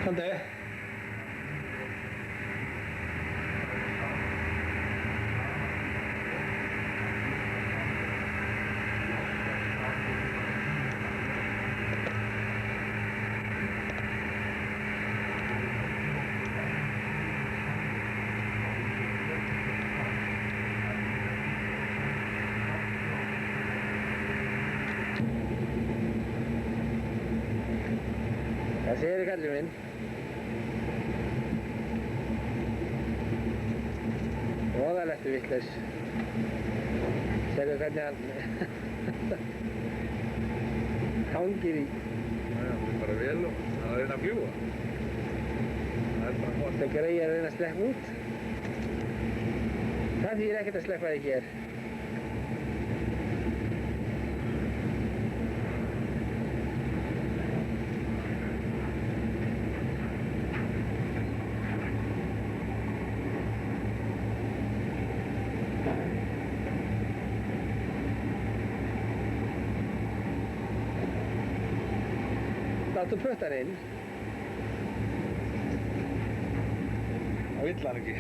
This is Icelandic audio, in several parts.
Komdu. Hvað segirðu kallinn minn? Voðalegt vitlaus. Sérðu hvernig hann hangir í. Já, það er bara vel og það er að reyna að fljúga. Það er bara gott. Það greiði að reyna að sleppa út. Það þýðir ekkert að sleppa þig hér. Láttu puttan inn. Það vill hann ekki.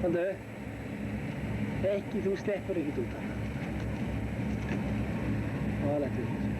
Komdu. Ekki, þú sleppur ekkert út af það. Voðalegt vitlaus.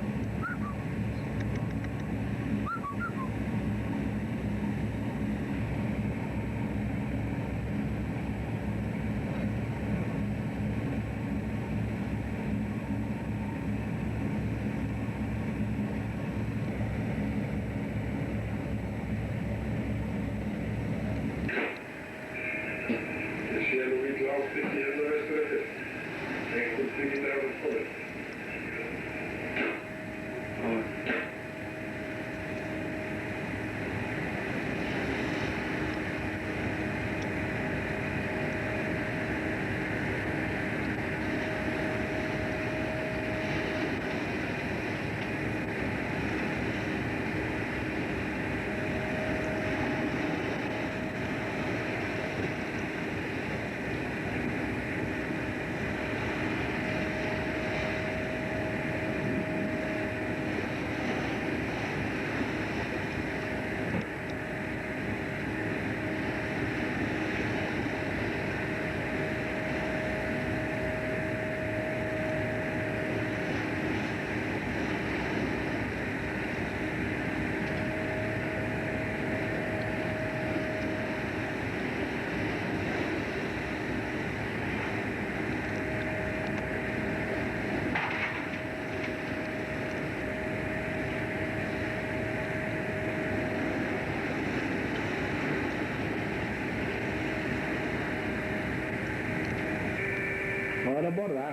Hvað er að borða?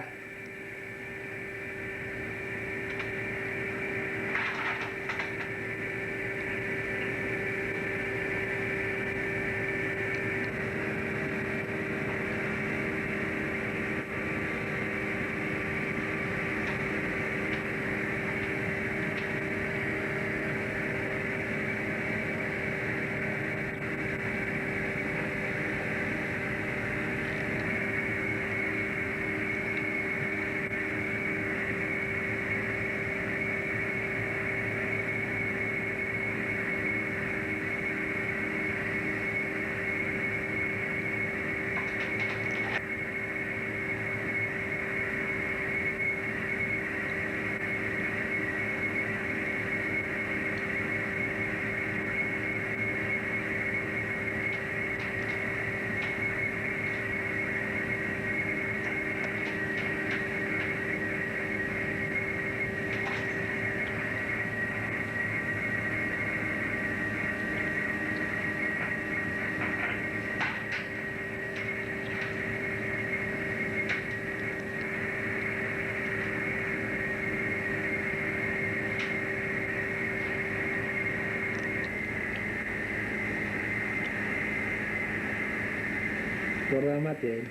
Borða matinn.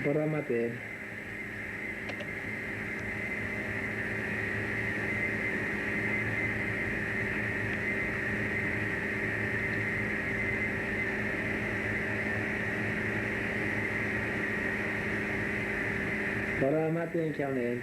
Borða matinn. Bara matiðin kjániðin.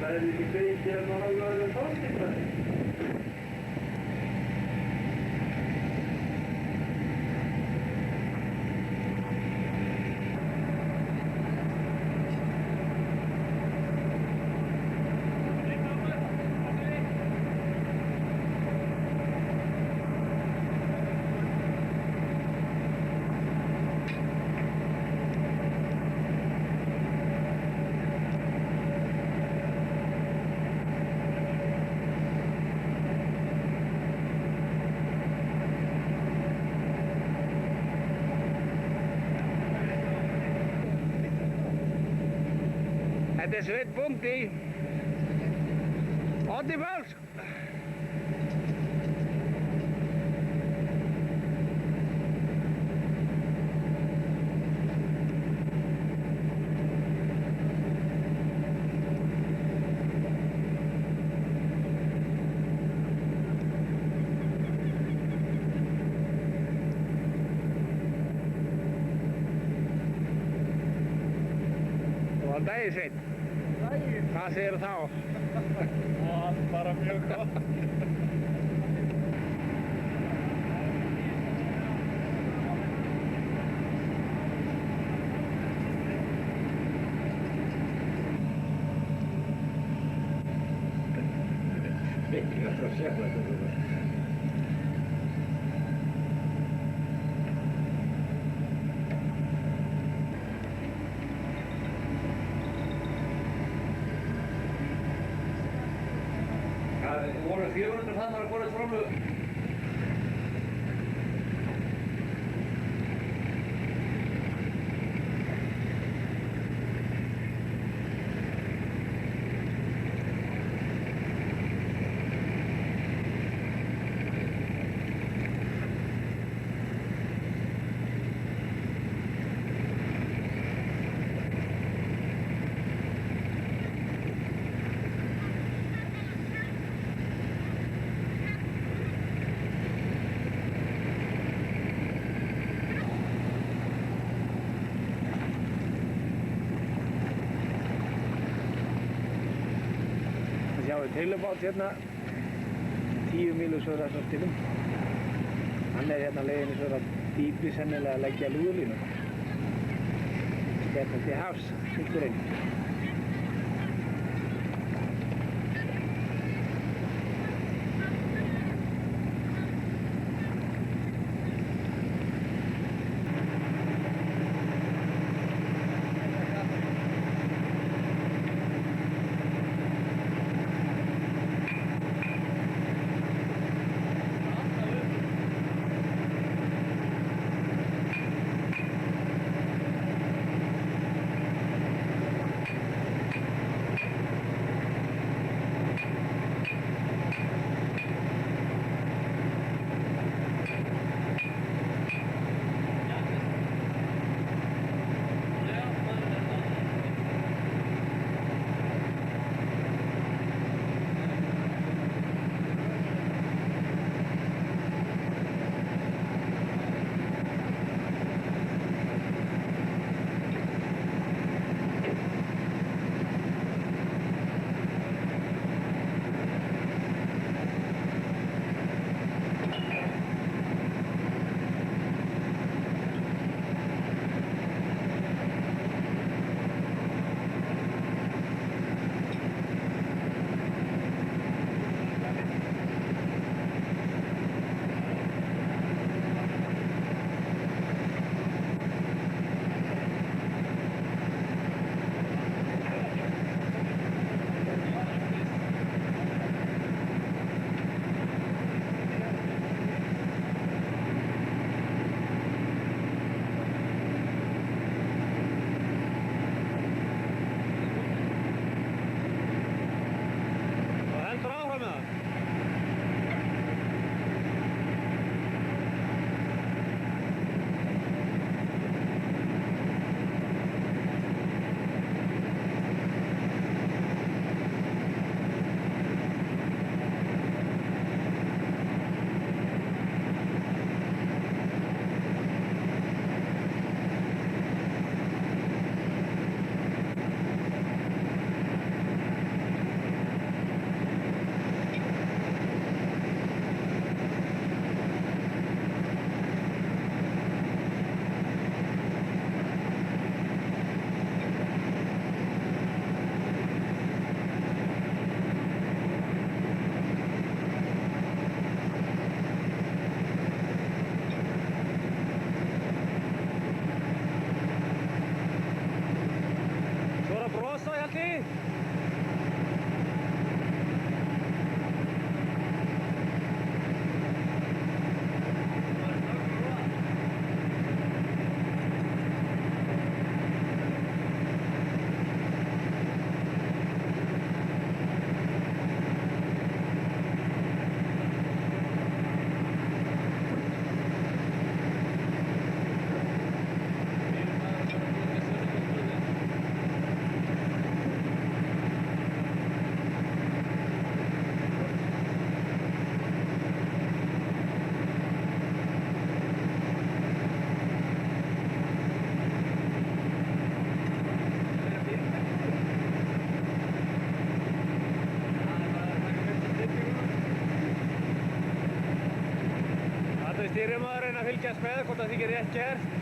Það ekki beint hérna á alveg tónlistari. Þetta er Sveinn bóndi. Oddi Páls. Góðan daginn, Sveinn. Hvað segirðu þá? Bara mjög gott. Mikið að sjá þetta. Voru 400 fannar að hvora trónu. Sjáum við trillubát hérna 10 mílu söður að sortinum. Hann er hérna leiðinni söður að dýpi sennilega að leggja lúðulínu. Hérna til hafs, hringurinn. Stýrimaður reyna að fylgjast með hvort það þykir rétt gert.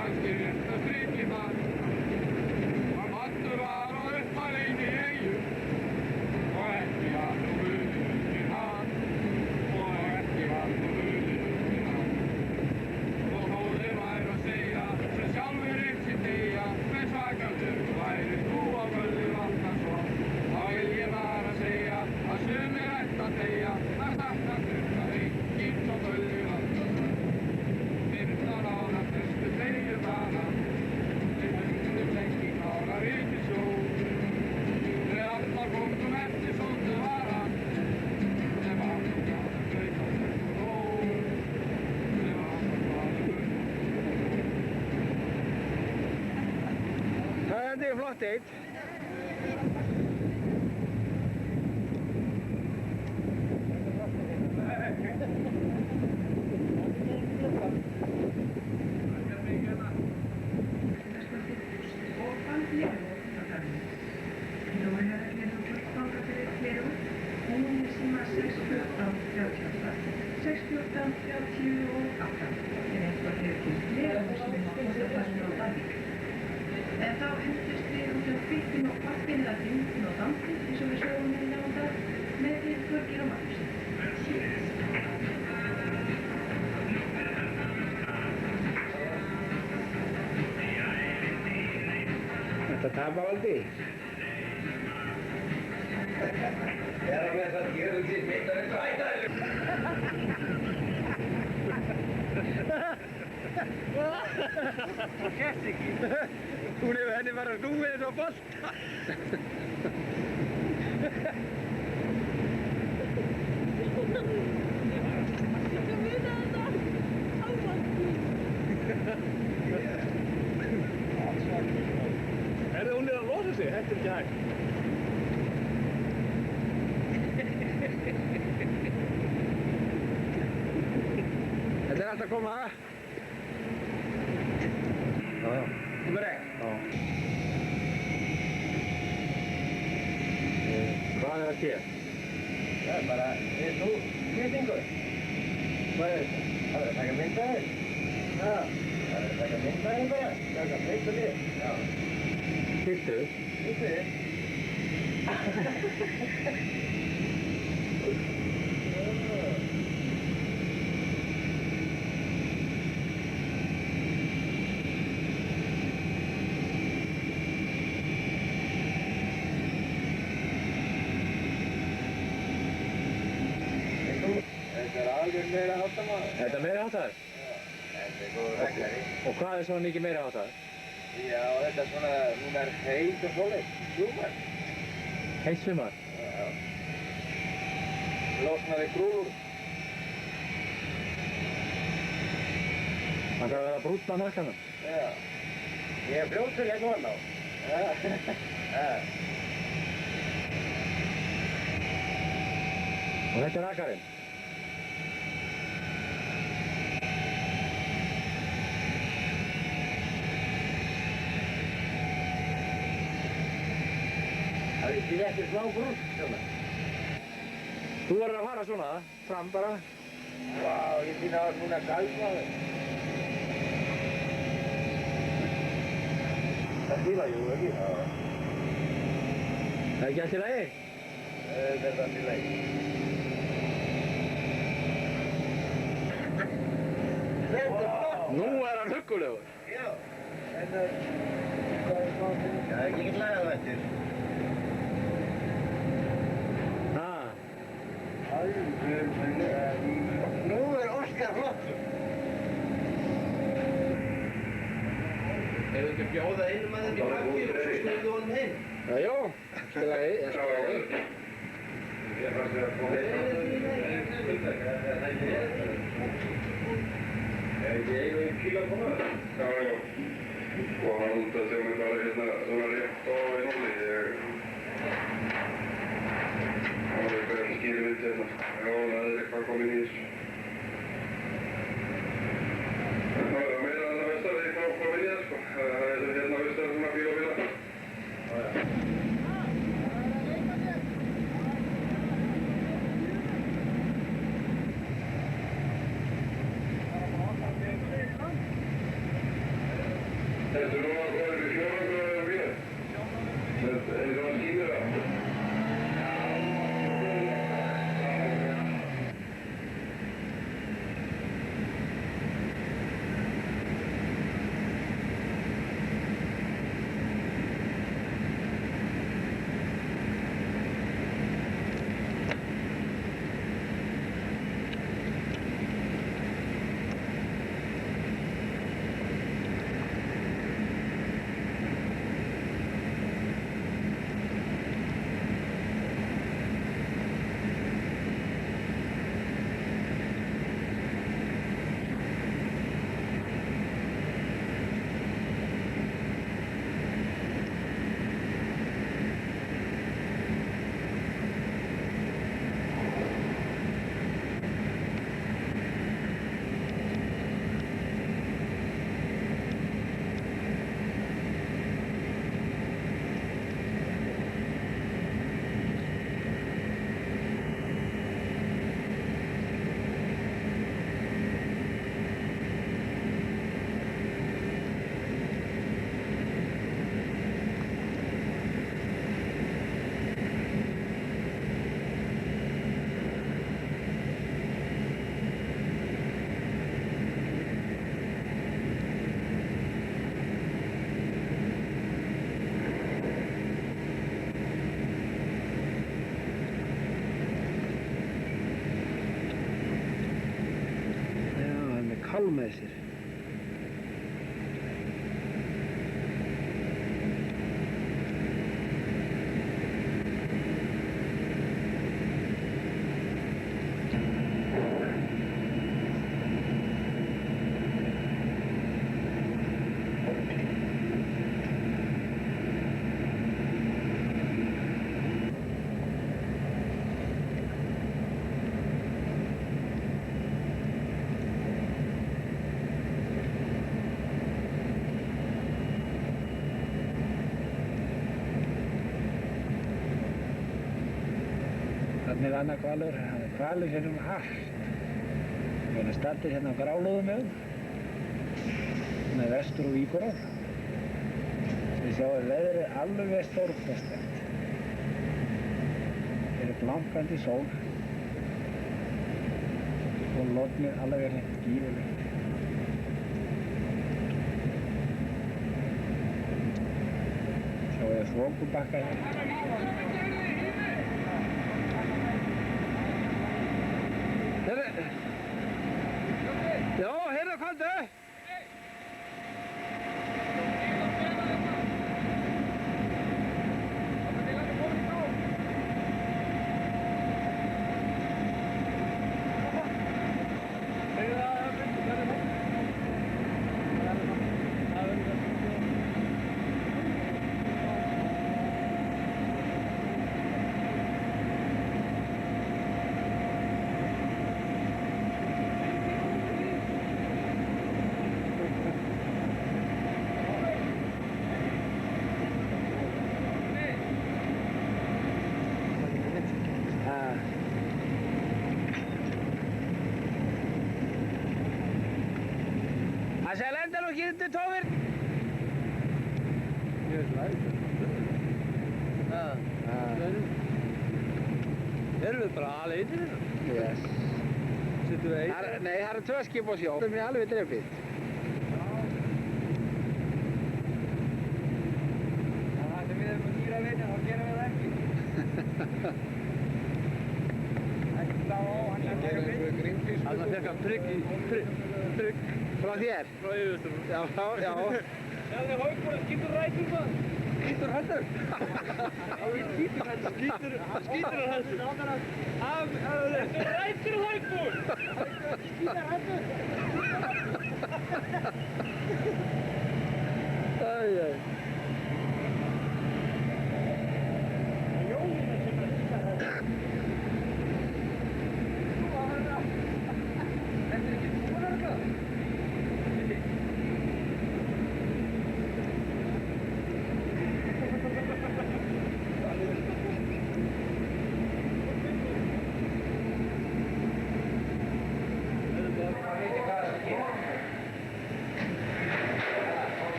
kannski rétt að striki þar. Hann allur var á uppaleini í Eyjum og ekki var nú munur hann og ekki var nú munur hann. Og móðir væri að segja sem sjálfur eitt sitt deyja með svakalur væri þú á völdu Valdarsson. Þá vil ég bara segja að sumir ætti að deyja að sakna þurfa enginn svo völdu Valdarsson. 15 ára fyrstu deyju bara við hundum 16 ára ríkissjó. Þegar allar fólkum eftir sóttu vara sem var nú gjáðan hlaupa þurft og ró sem var alltaf hvaði Það er flott eitt. En þá hendust við út af kvittinn og pappinn að hringin og dansinn eins og við sögum hérna á dag með því Þorgeir og Magnúsi. Þetta tapavaldi. Era með það gerðu því mittar en hættar. Kæft ekki. Hún hefur henni bara snúið eins og bolta. Herðu, hún að losa sig, þetta ekki hægt. Þetta alltaf að koma. Já. Númer 1. Já. Hvað að gera? Það bara, þú, klippingur. Hvað þetta? Það að taka mynd af þér. Já. Það að taka mynd af þér bara. Taka mynd af þér. Já. Fyrstu? Fyrstu? Meira háttamáður. Þetta er meira háttaður? Já, þetta er góður reglari. Og hvað er svona mikið meira háttaður? Já, þetta er svona, núna er heit og svoleið, sumar. Heitt sumar? Já. Losnaði grúlur. Það þarf að vera brúnn á nakkanum? Já. Ég er brjóttur hérna hann á. Já. Já. Og þetta er rakarinn? Það er því ekki smá brúnn, svona. Þú verður að fara svona, fram bara. Vá, ég finn að það er núna galsmaður. Það fíla jú, ekki? Já. Það er ekki allt í lagi? Þetta er allt í lagi. Þetta er flott! Nú er hann huggulegur. Já. Þetta er smá fyrir. Já, ekki ekki lagað eftir. Nú er Óskar flottur. Hefur ekki bjóða einum að þeim í bakið og svo snurðu honum heim? Já, allt í lagi, allt í lagi. Ég fannst þér að koma Er ekki einu kíl að koma? Já. Og hann út að sjá mig bara hérna svona rétt á einhverju. Það er eitthvað skýri mynd hérna. Já, það er eitthvað komin í þessu. Það er meira að það vestar eitthvað komin í það, sko. Það er hérna vestar svona bíl og bíla. Þetta nú að koma til 4 gráður vél. Þetta svona skýður aftur. Kálf með sér. Þannig er annar hvalur, hann er hvalur sem haft. Við erum staddir hérna á Grálúðum með vestur og Víkurá. Þið sjáum veðrið alveg stórkostlegt. Það er blankandi sól og lognið alveg hreint gífurlegt. Sjáum við þokubakka hérna. Já, hérna komdu! Asja, lenda nú ekki undir tófir! Ég er slægt. Erum við bara aleinir hérna? Yes. Sittum við einn? Nei, það eru 2 skip á sjó. Það er mér alveg drefið. Það sem við erum að dýra vinna, þá gerum við það ekki. Ekki slá á, hann er að gera mynd. Þannig að fekk hann trygg. Frá þér? Frá yfirstöðum. Já. Það er hókbúin, skýtur rætur maður. Skýtur hættur. Skýtur hættur. Skýtur hættur. Þetta er rætur hókbúin. Skýtur hættur. Æj.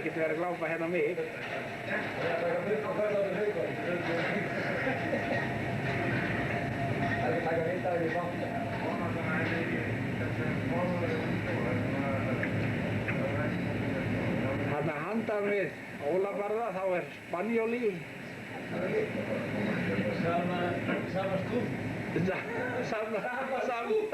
ekkert verið að glápa hérna á mig. Ég ætla að byrja að ferða á því haugum. Það er ekki að taka mynd af því bátt. Þarna handan við Ólabarða þá er Spanjóli. Sama stúf. Sama stúf.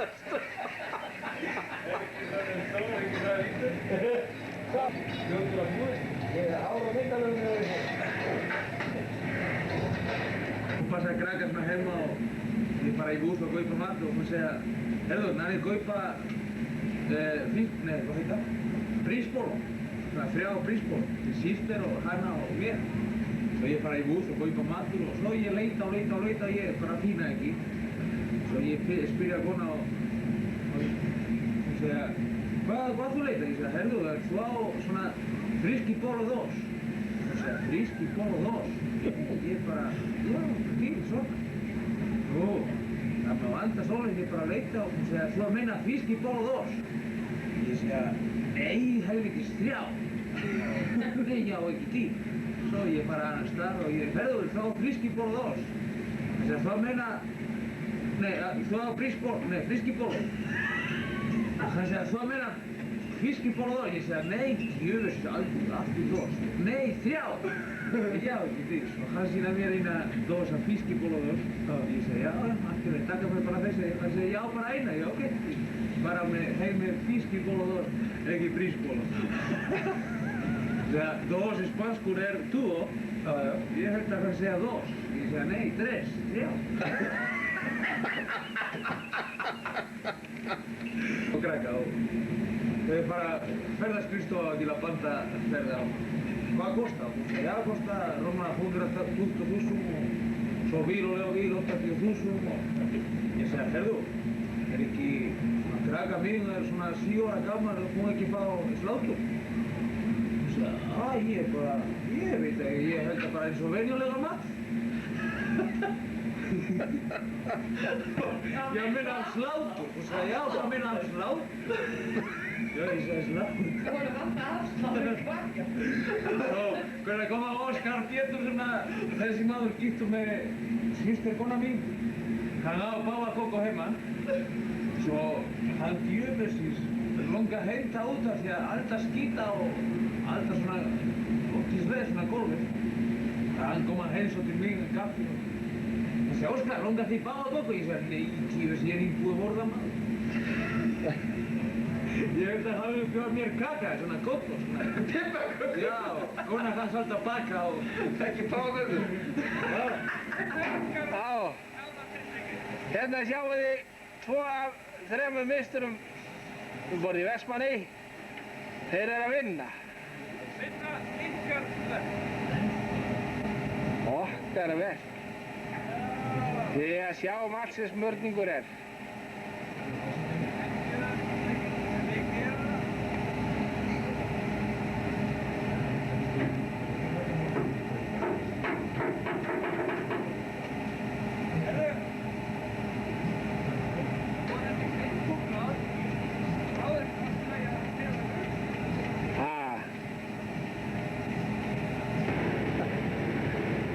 Fljótur að búið. Ég er ára myndalöfum með því. Hún passa að krakka svona heima og ég fara í bús og kaupa mat og hún segja herðu, nærið kaupa hvað heit það? Prísból. Svona 3 prísból til síster og hana og mér. Svo ég fara í bús og kaupa matur og svo ég leita og ég bara fína ekki. Svo ég spyrja kona og hún segja hvað þú leita? Ég segja, herðu, það er svo svona friski bolo dos. Hún segja, friski bolo dos? Ég bara, já, fín, svona. Nú, það má anda svolítið bara að leita og hún segja, þú að meina friski bolo dos? Ég segja, nei, helvítis 3. Nei, já, ekki 10. Svo ég fara annars þar og ég, herðu, þá friski bolo dos? Ég segja, þú að meina, nei, þú að friski bolo. Hann segja, þú að meina friski bolo dos? Ég segja, nei, jöfus, aftur dos. Nei, 3. Já, ekki 10. Og hann sína mér eina dos af friski bolo dos. Ég segja, já, aftur er, taka mér bara þessi. Hann segja, já, bara eina, já, ok. Bara heim með friski bolo dos, ekki prísbolo. Segja, dos í spanskur er tuo. Ég held að hann segja dos. Ég segja, nei, 3. Og krakka og þau fara ferðaskristofa til að banda ferði á. Hvað kosta? Já, kosta Roma 100.000 og svo bíl 80.000 og ég segja, herðu, er ekki svona krakka mín er svona 7 ára gammal og hún ekki fá slátur? Hún segja, ég veit ekki, ég held að bara eins og venjulega mat. Ég meina slátur. Hún sagði, já, það meina slátur. Já, ég sagði slátur. Það voru vant afslátur baka. Svo, hvernig kom að Óskar Pétursson að þessi maður giftur með systurkona mín. Hann á báðakók á heima. Svo hann djöfusins langa heimta út af því að alltaf skýta og alltaf svona óttisveð svona gólfið. Hann kom að heilsa til mín með kaffi og hann sagði, Óskar, langar þig báðakók? Ég sagði, nei, tífus, ég er ekki búið að borða maður. Ég held að hafi bjóð mér kaka, svona kókó, svona. Tippaköku? Já, kona fann svolítið að baka og ekki báðakóku. Já. Hérna sjáum við 2 af 3 meisturum borð í Vestmanni. Þeir eru að vinna. Vinna ykkar verk. Okkar verk. Þið að sjá Maxis mörningur er.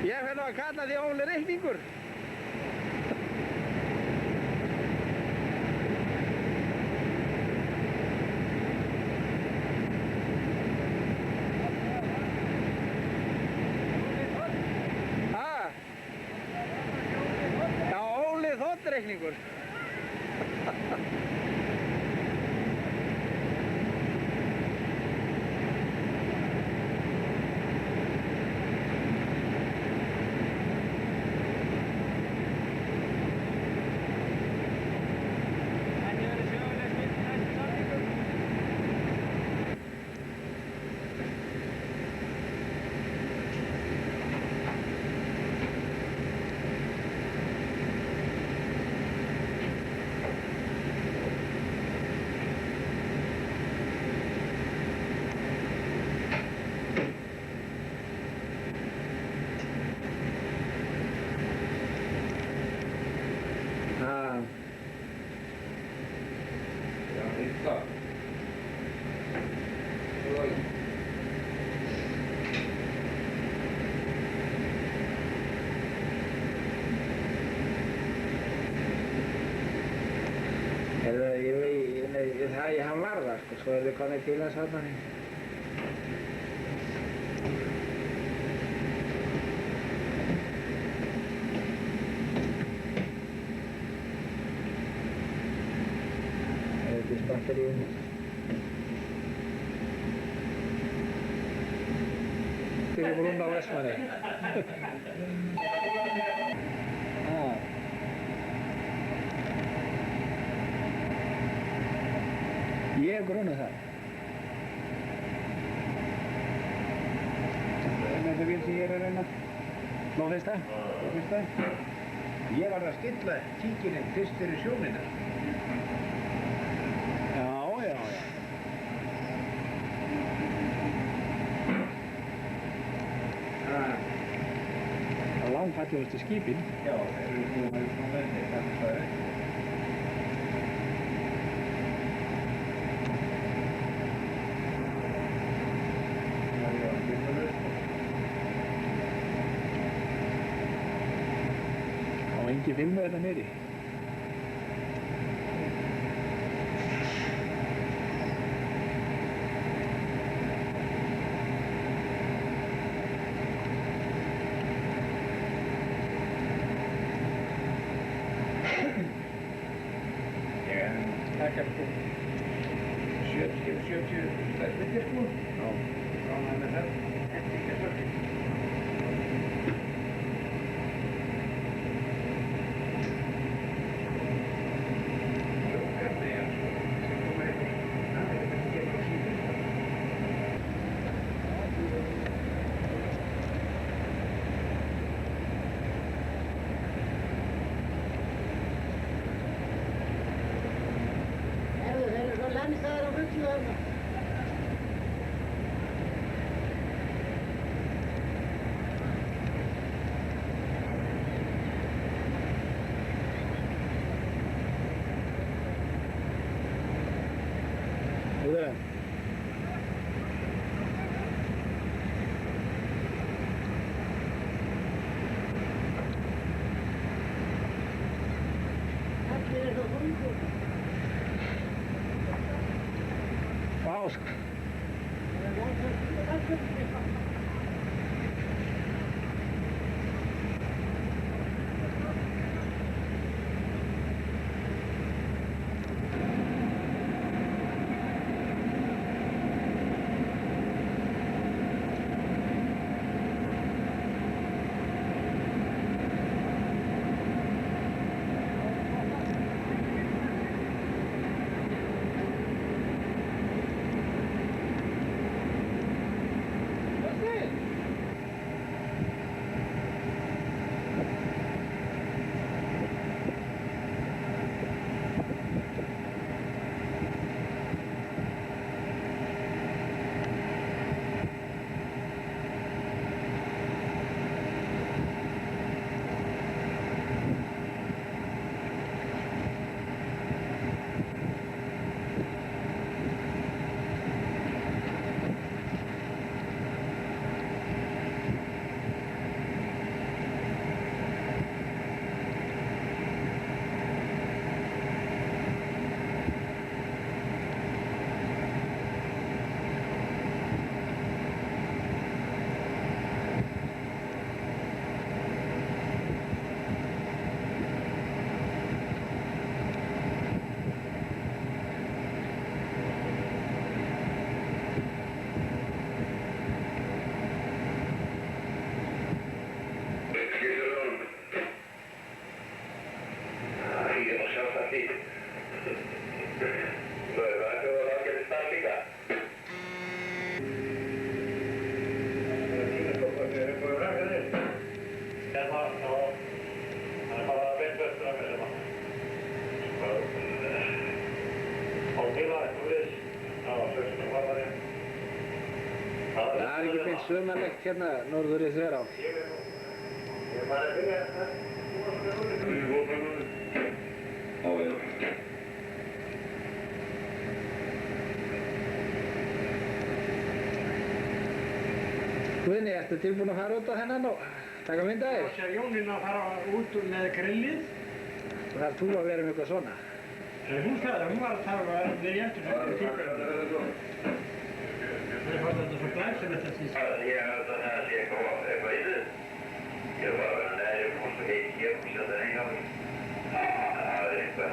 Ég fer nú að kalla því Óli reikningur. Já, Óli þóttreikningur. Hann var það sko, svo er þið konið til hans þarna. Þetta er batteríun. Til brunna á Vestmanni. Ég hef grunað það. Þetta bíl sem ég er að reyna. Nó finnst það? Ég var að stilla kíkininn fyrst fyrir sjónina. Já. Það er langfallegustu skipin. Já, þeir eru búin að koma með þetta. Og engin filmu þetta niðri. Taka sko 70 stærðmyndir sko. Já. Ránaði með það. Þetta ekki að sökja. Vásk. Það er ekki beint sumarlegt hérna norður í Þverá. Guðni, ertu tilbúin að fara út á hennan og taka mynd af þér? Jónin að fara út með grillið. Það er þú að vera með eitthvað svona. Hún sagði, hún var að tala við Jensen fyrir klukkan. Það fannst þetta svo glæsilegt að síst. Ég held að það sé eitthvað í þið. Ég var að vera næri og fórst og heitt hér og setja það í hjá mig. Það er eitthvað.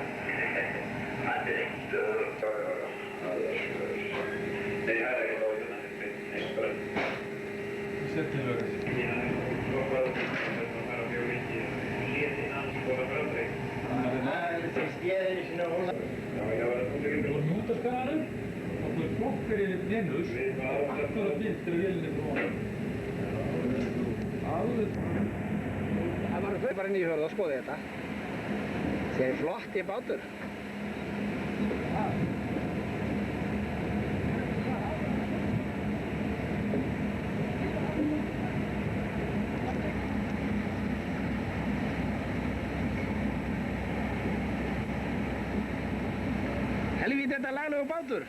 Það er ekki stöður. Nei, það er ekki lóðið þannig. Eitthvað. Settilegur. Já, svo var það fara mjög mikið. Léti hans búin að bröndri. Það er skeðir í sína hóla. Já, ég var að tóka ekki. Þú var nútaskaranum og þú er flokkar í Venus. Alltaf að byrst til vilinni frá honum. Alveg. Það var bara inn í hjörð og skoði þetta. Það er flott í bátur. Helvíti þetta laglegu bátur.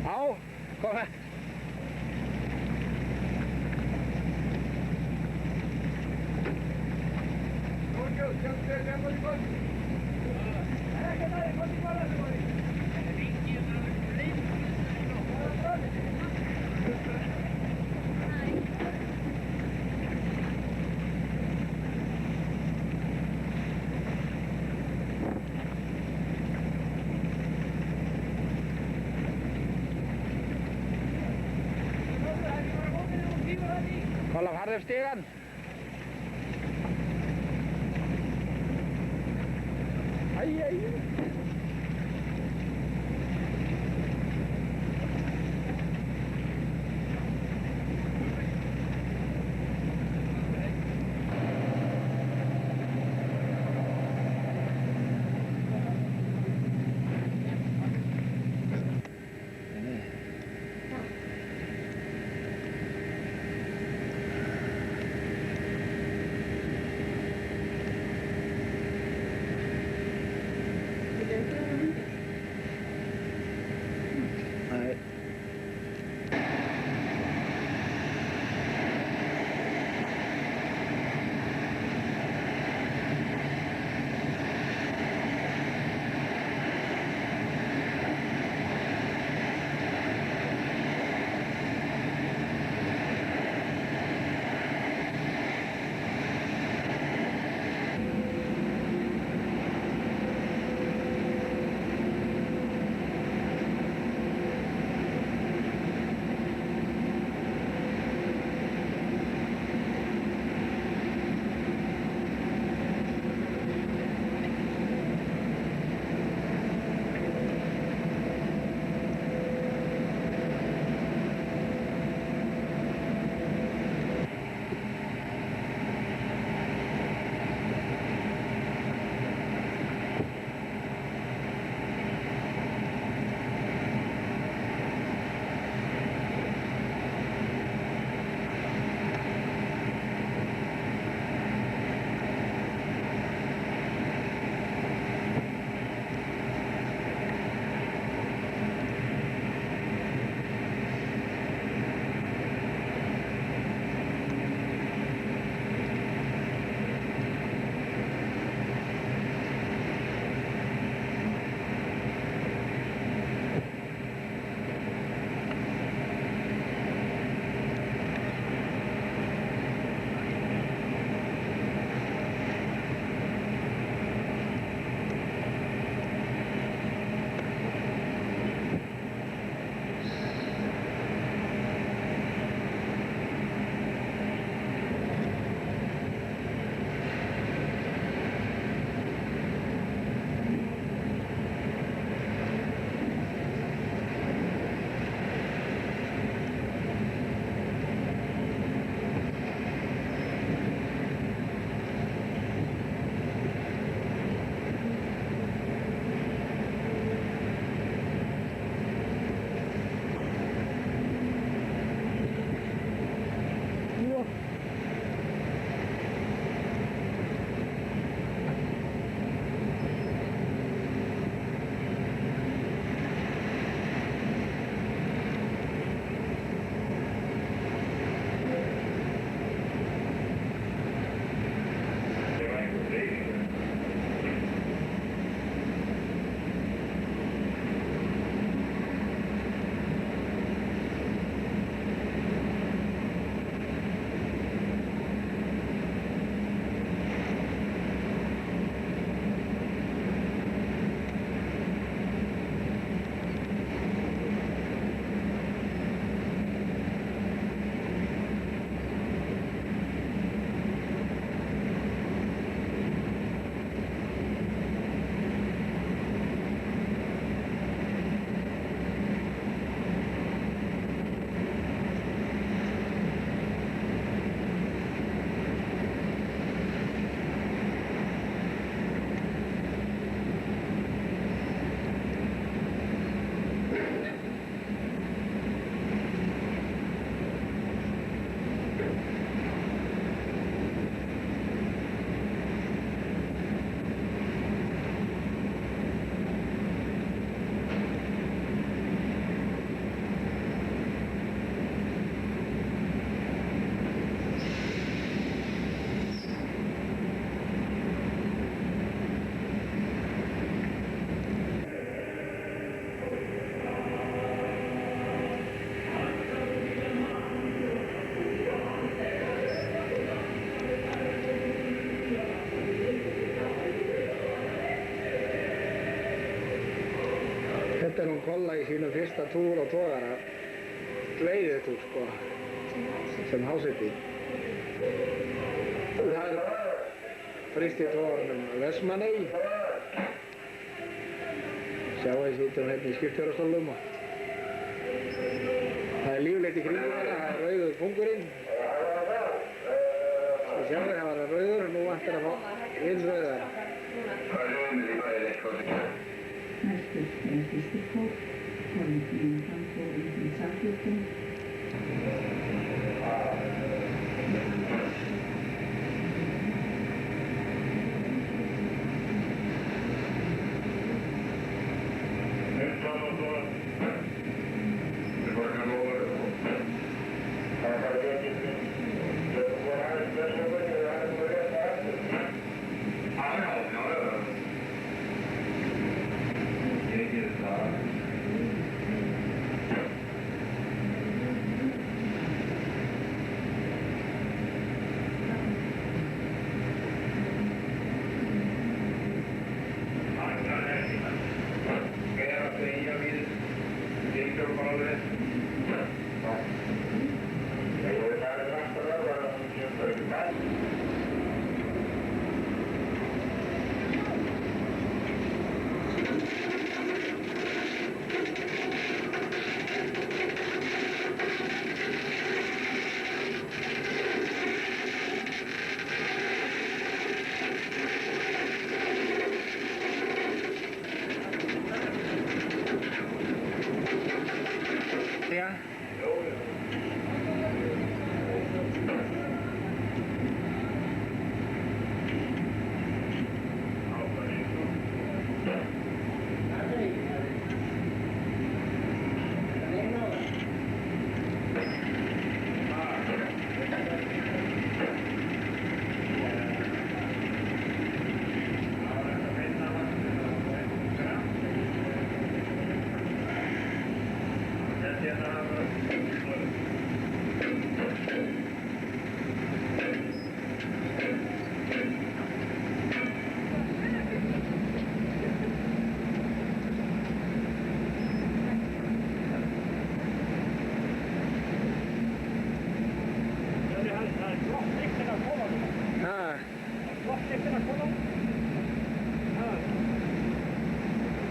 Já, kom með. Kolla, farðu upp stigann. Æ. Enda hún Kolla í sínum fyrsta túr á togara, veiðitúr sko, sem háseti. Það er fyrsti togarnum Vestmannaey. Sjáu þið sittum hérna í skipstjórastólnum og það er líflegt í kringum hana, það er rauður pungurinn. Þið sjáu það var rauður og nú vantar að fá hinn rauðar. Næstur er fyrsti tór, horfinn framfórin í samfélgum.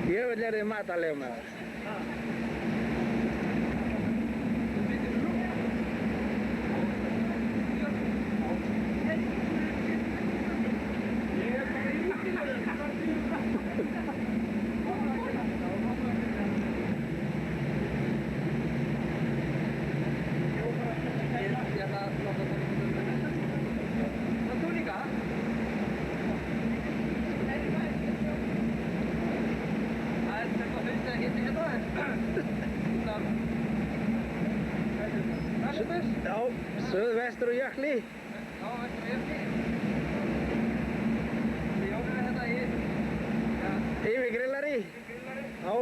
Djöfull er þið matarleg maður. Já, suðvestur og jökli. Já, vestur og jökli. Við jónum við þetta Yfir grillari. Já.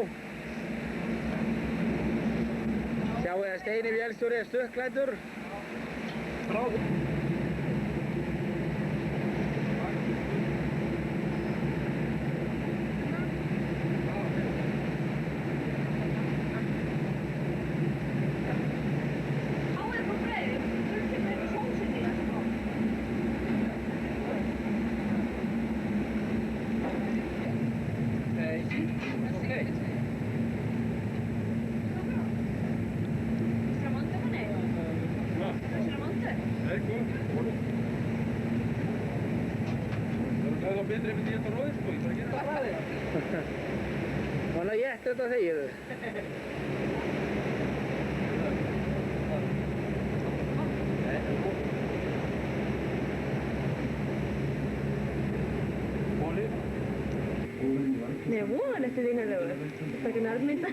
Sjáu þið að Steini vélstjóri er stökklæddur. Betri myndi ég þetta róðir sko, ég bara gera það hraðið. Þannig að ég þetta þegir þau. Nei, voðan eftir vinnulegur. Það er ekki nærmynda.